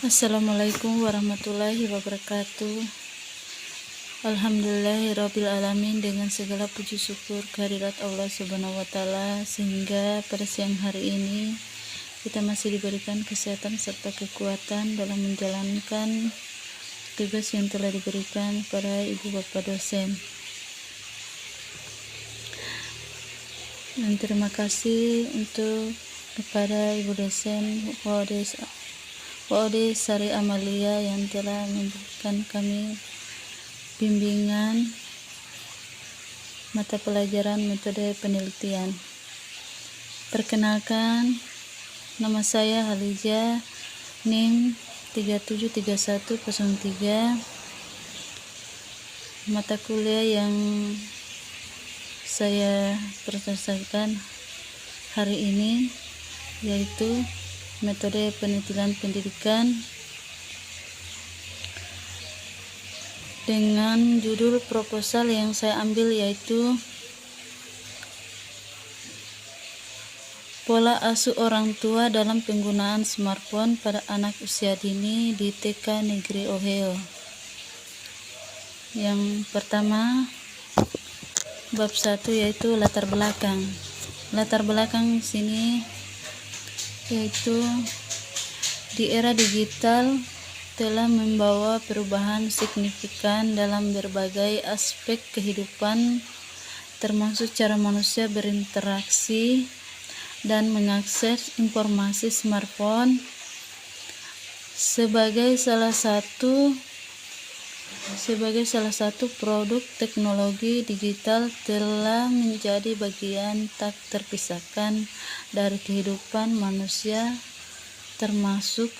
Assalamualaikum warahmatullahi wabarakatuh. Alhamdulillahirabbil alamin, dengan segala puji syukur kehadirat Allah Subhanahu wa taala, sehingga pada siang hari ini kita masih diberikan kesehatan serta kekuatan dalam menjalankan tugas yang telah diberikan para ibu bapak dosen. Dan terima kasih untuk kepada ibu dosen WOD Sari Amalia yang telah memberikan kami bimbingan mata pelajaran metode penelitian. Perkenalkan, nama saya Halija, NIM 373103. Mata kuliah yang saya presentasikan hari ini yaitu metode penelitian pendidikan dengan judul proposal yang saya ambil yaitu pola asuh orang tua dalam penggunaan smartphone pada anak usia dini di TK Negeri Ohio. Yang pertama, bab 1 yaitu latar belakang. Latar belakang sini yaitu di era digital telah membawa perubahan signifikan dalam berbagai aspek kehidupan, termasuk cara manusia berinteraksi dan mengakses informasi. Smartphone sebagai salah satu produk teknologi digital telah menjadi bagian tak terpisahkan dari kehidupan manusia, termasuk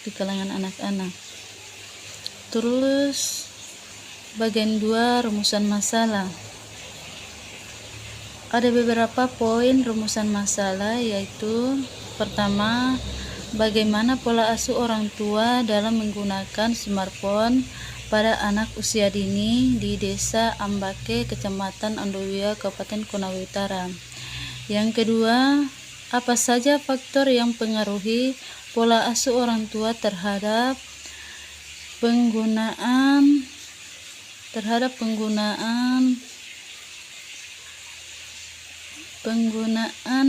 di kalangan anak-anak. Terus bagian 2, rumusan masalah. Ada beberapa poin rumusan masalah, yaitu pertama, bagaimana pola asuh orang tua dalam menggunakan smartphone pada anak usia dini di Desa Ambake, Kecamatan Andowiya, Kabupaten Konawe Utara. Yang kedua, apa saja faktor yang mempengaruhi pola asuh orang tua terhadap penggunaan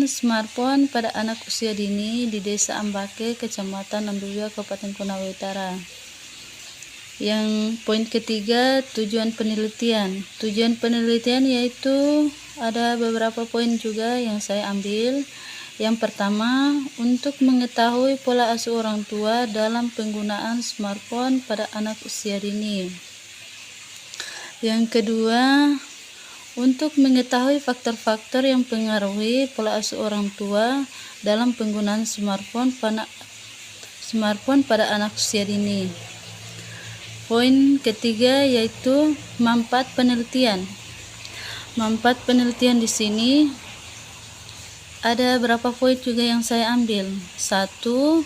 smartphone pada anak usia dini di Desa Ambake, Kecamatan Andowiya, Kabupaten Konawe Utara. Yang poin ketiga, tujuan penelitian. Tujuan penelitian yaitu ada beberapa poin juga yang saya ambil. Yang pertama, untuk mengetahui pola asuh orang tua dalam penggunaan smartphone pada anak usia dini. Yang kedua, untuk mengetahui faktor-faktor yang mempengaruhi pola asuh orang tua dalam penggunaan smartphone pada anak usia dini. Poin ketiga yaitu manfaat penelitian. Manfaat penelitian di sini ada beberapa poin juga yang saya ambil. 1.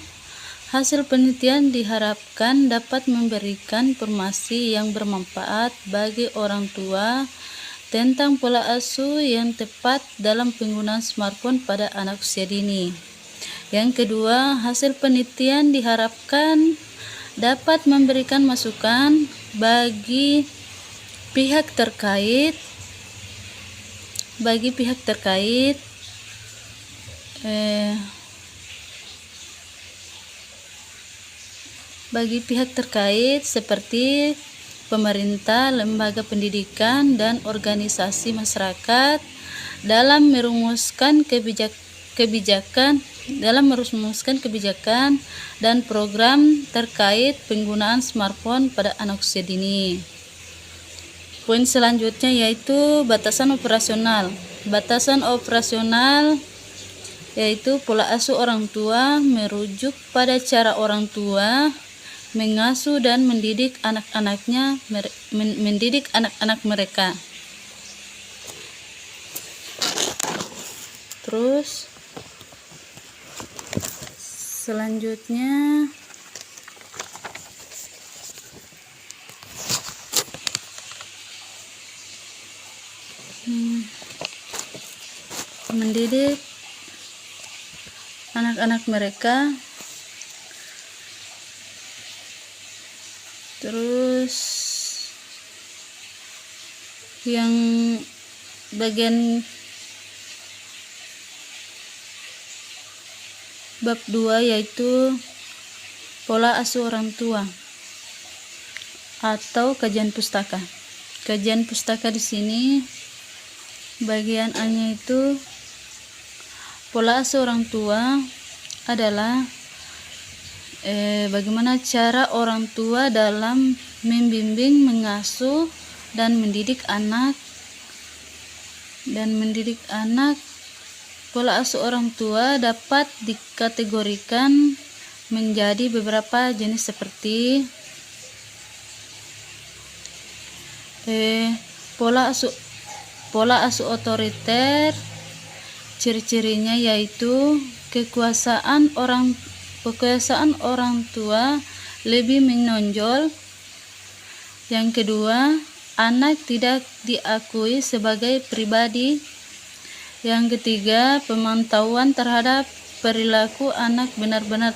Hasil penelitian diharapkan dapat memberikan informasi yang bermanfaat bagi orang tua tentang pola asuh yang tepat dalam penggunaan smartphone pada anak usia dini. Yang kedua, hasil penelitian diharapkan dapat memberikan masukan bagi pihak terkait seperti pemerintah, lembaga pendidikan, dan organisasi masyarakat dalam merumuskan kebijakan dan program terkait penggunaan smartphone pada anak usia dini. Poin selanjutnya yaitu batasan operasional. Batasan operasional yaitu pola asuh orang tua merujuk pada cara orang tua mengasuh dan mendidik anak-anak mereka. Terus selanjutnya mendidik anak-anak mereka Terus yang bagian bab 2 yaitu pola asuh orang tua atau kajian pustaka. Kajian pustaka di sini bagian A-nya itu pola asuh orang tua adalah bagaimana cara orang tua dalam membimbing, mengasuh dan mendidik anak. Pola asuh orang tua dapat dikategorikan menjadi beberapa jenis seperti pola asuh otoriter. Ciri-cirinya yaitu kekuasaan orang tua lebih menonjol. Yang kedua, anak tidak diakui sebagai pribadi. Yang ketiga, pemantauan terhadap perilaku anak benar-benar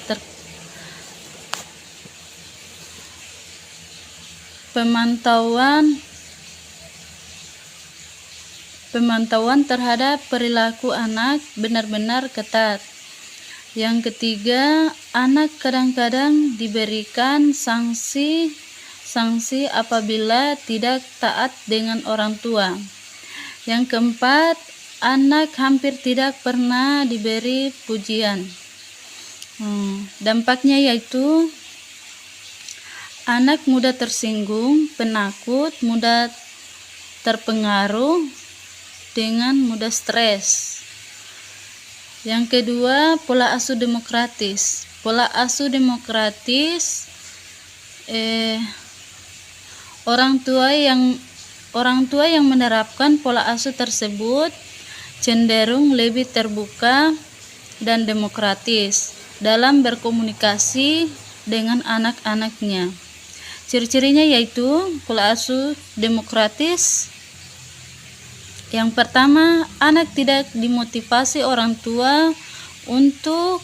Pemantauan terhadap perilaku anak benar-benar ketat. Yang ketiga, anak kadang-kadang diberikan sanksi apabila tidak taat dengan orang tua. Yang keempat, anak hampir tidak pernah diberi pujian. Dampaknya yaitu anak mudah tersinggung, penakut, mudah terpengaruh, dengan mudah stres. Yang kedua, pola asuh demokratis. Pola asuh demokratis orang tua yang menerapkan pola asuh tersebut cenderung lebih terbuka dan demokratis dalam berkomunikasi dengan anak-anaknya. Ciri-cirinya yaitu pola asuh demokratis. Yang pertama, anak tidak dimotivasi orang tua untuk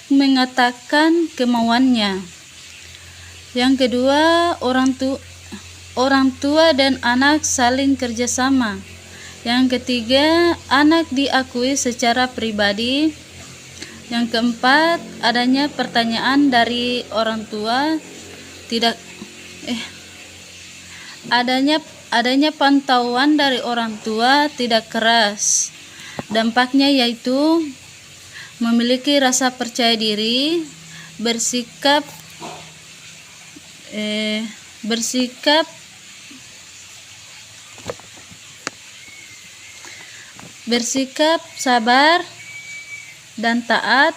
mengatakan kemauannya. Yang kedua, orang tua dan anak saling kerjasama. Yang ketiga, anak diakui secara pribadi. Yang keempat, adanya pertanyaan dari orang tua, adanya pantauan dari orang tua tidak keras. Dampaknya yaitu memiliki rasa percaya diri, bersikap sabar dan taat,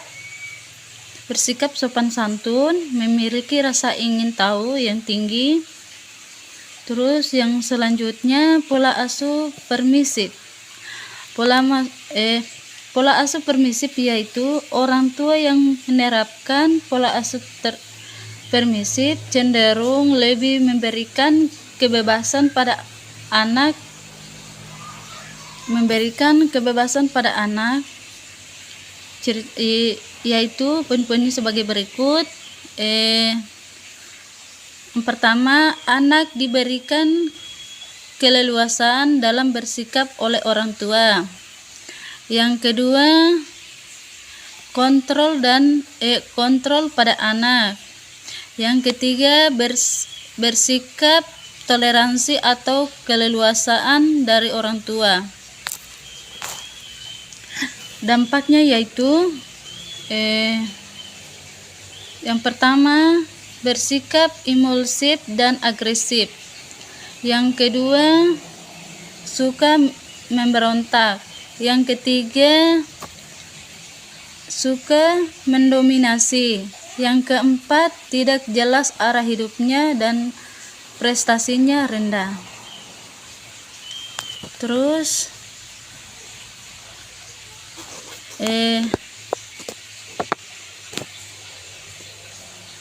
bersikap sopan santun, memiliki rasa ingin tahu yang tinggi. Terus yang selanjutnya, pola asuh permisif. Pola asuh permisif yaitu orang tua yang menerapkan pola asuh permisif cenderung lebih memberikan kebebasan pada anak, yaitu poin-poinnya sebagai berikut. Yang pertama, anak diberikan keleluasaan dalam bersikap oleh orang tua. Yang kedua, kontrol pada anak. Yang ketiga, bersikap toleransi atau keleluasaan dari orang tua. Dampaknya yaitu yang pertama, bersikap impulsif dan agresif. Yang kedua, suka memberontak. Yang ketiga, suka mendominasi. Yang keempat, tidak jelas arah hidupnya dan prestasinya rendah. Terus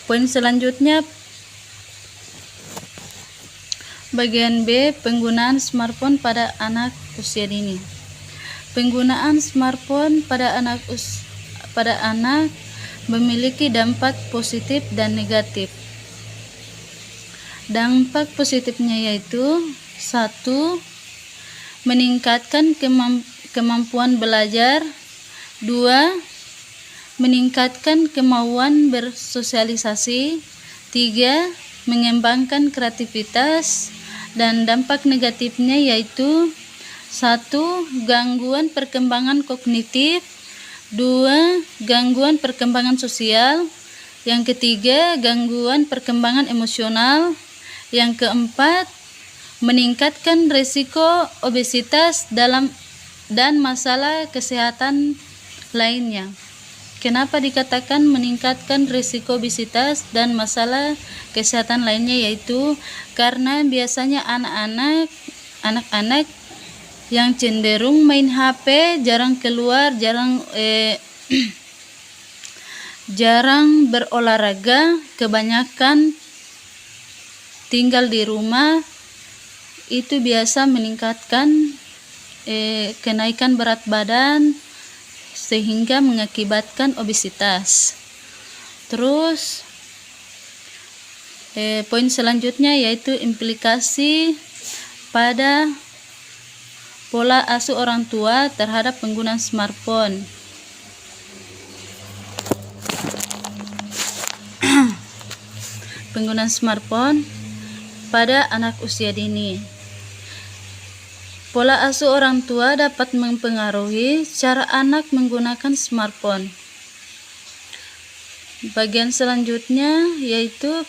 poin selanjutnya, bagian B, penggunaan smartphone pada anak usia dini. Penggunaan smartphone pada anak memiliki dampak positif dan negatif. Dampak positifnya yaitu 1. Meningkatkan kemampuan belajar. 2. Meningkatkan kemauan bersosialisasi. 3. Mengembangkan kreativitas. Dan dampak negatifnya yaitu 1. Gangguan perkembangan kognitif. 2. Gangguan perkembangan sosial. Yang ketiga, gangguan perkembangan emosional. Yang keempat, meningkatkan risiko obesitas dan masalah kesehatan lainnya. Kenapa dikatakan meningkatkan risiko obesitas dan masalah kesehatan lainnya, yaitu karena biasanya anak-anak yang cenderung main HP, jarang keluar, jarang berolahraga, kebanyakan tinggal di rumah, itu biasa meningkatkan kenaikan berat badan sehingga mengakibatkan obesitas. Terus poin selanjutnya yaitu implikasi pada pola asuh orang tua terhadap penggunaan smartphone. Penggunaan smartphone pada anak usia dini. Pola asuh orang tua dapat mempengaruhi cara anak menggunakan smartphone. Bagian selanjutnya yaitu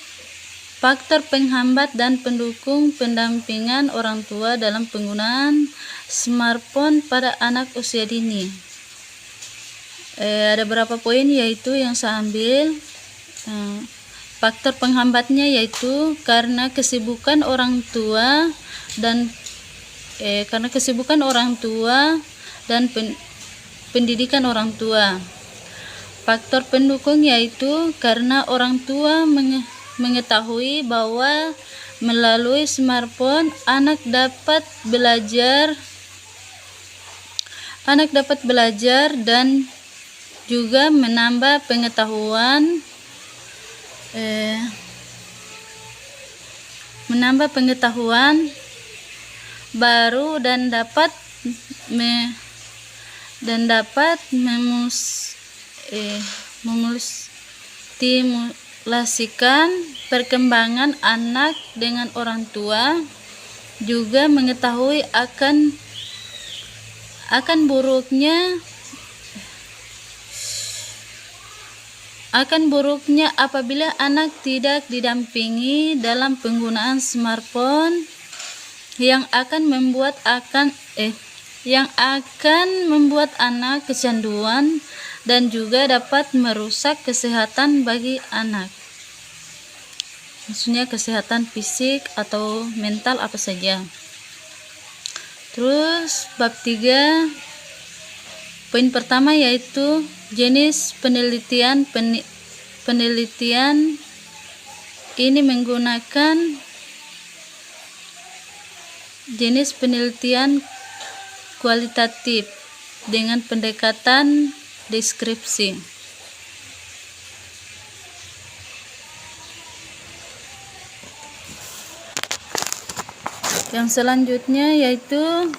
faktor penghambat dan pendukung pendampingan orang tua dalam penggunaan smartphone pada anak usia dini. Ada beberapa poin yaitu yang saya ambil. Faktor penghambatnya yaitu karena kesibukan orang tua dan pendidikan orang tua. Faktor pendukung yaitu karena orang tua mengetahui bahwa melalui smartphone anak dapat belajar dan juga menambah pengetahuan baru dan dapat memstimulasikan perkembangan anak dengan orang tua, juga mengetahui akan buruknya apabila anak tidak didampingi dalam penggunaan smartphone yang akan membuat anak kecanduan dan juga dapat merusak kesehatan bagi anak. Maksudnya kesehatan fisik atau mental apa saja. Terus bab 3, poin pertama yaitu jenis penelitian ini menggunakan jenis penelitian kualitatif dengan pendekatan deskripsi. Yang selanjutnya yaitu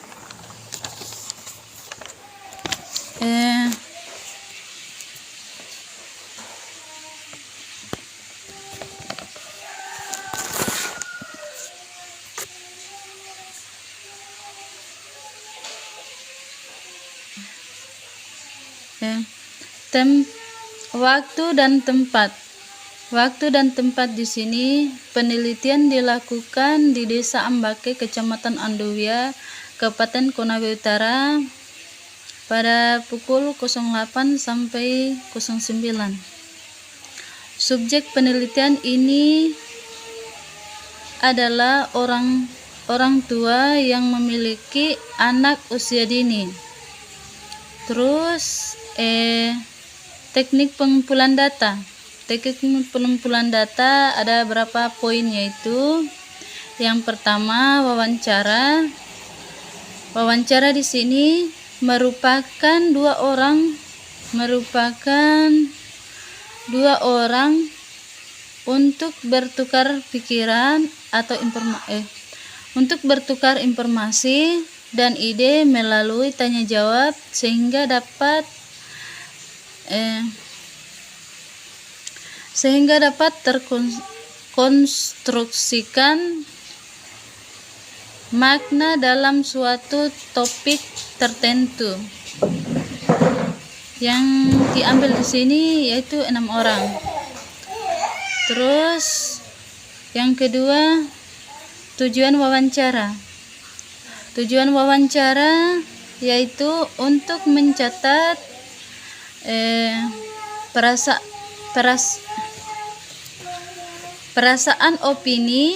waktu dan tempat. Waktu dan tempat di sini penelitian dilakukan di Desa Ambake, Kecamatan Anduwia, Kabupaten Konawe Utara pada pukul 08 sampai 09. Subjek penelitian ini adalah orang tua yang memiliki anak usia dini. Terus teknik pengumpulan data. Teknik pengumpulan data ada berapa poin, yaitu yang pertama wawancara. Wawancara di sini merupakan dua orang untuk bertukar pikiran atau untuk bertukar informasi dan ide melalui tanya jawab sehingga dapat terkonstruksikan makna dalam suatu topik tertentu. Yang diambil di sini yaitu 6 orang. Terus yang kedua, tujuan wawancara. Tujuan wawancara yaitu untuk mencatat perasaan, opini,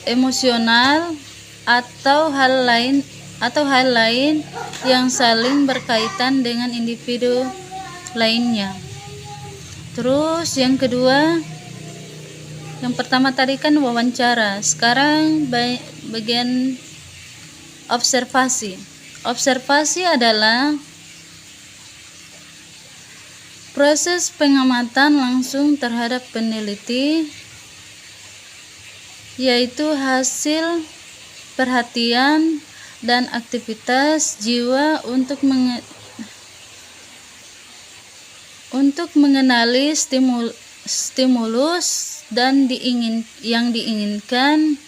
emosional atau hal lain yang saling berkaitan dengan individu lainnya. Terus yang kedua, yang pertama tadi kan wawancara, sekarang bagian observasi. Observasi adalah proses pengamatan langsung terhadap peneliti, yaitu hasil perhatian dan aktivitas jiwa untuk mengenali stimulus dan yang diinginkan.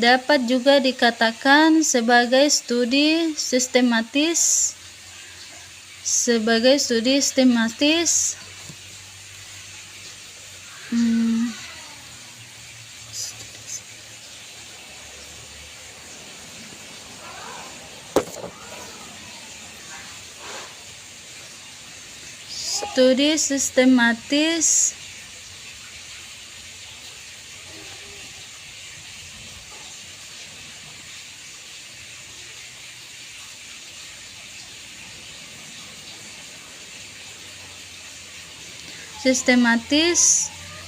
Dapat juga dikatakan sebagai studi sistematis. Studi sistematis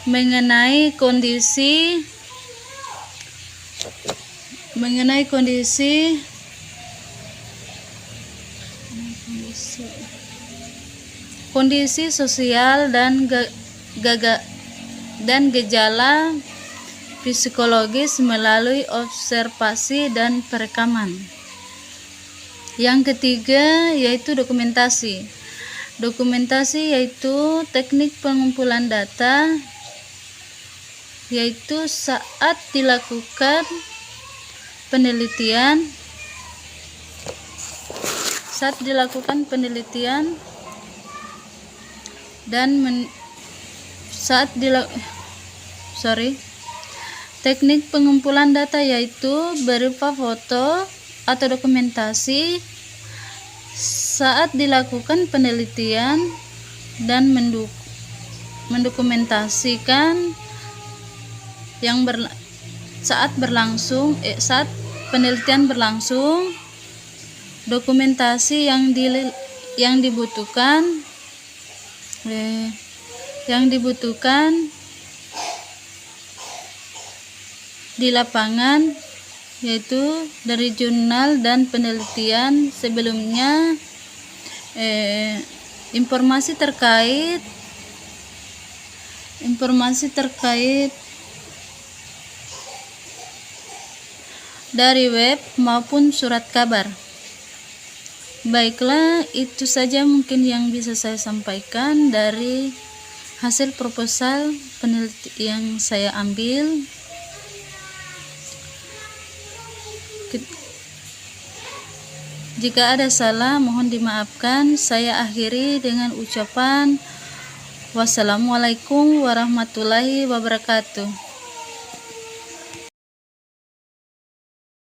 mengenai kondisi sosial dan gejala psikologis melalui observasi dan perekaman. Yang ketiga yaitu dokumentasi. Dokumentasi yaitu teknik pengumpulan data, yaitu saat dilakukan penelitian teknik pengumpulan data yaitu berupa foto atau dokumentasi saat dilakukan penelitian dan mendokumentasikan saat penelitian berlangsung. Dokumentasi yang dibutuhkan di lapangan yaitu dari jurnal dan penelitian sebelumnya, informasi terkait dari web maupun surat kabar. Baiklah, itu saja mungkin yang bisa saya sampaikan dari hasil proposal penelitian yang saya ambil. Jika ada salah mohon dimaafkan. Saya akhiri dengan ucapan wassalamualaikum warahmatullahi wabarakatuh.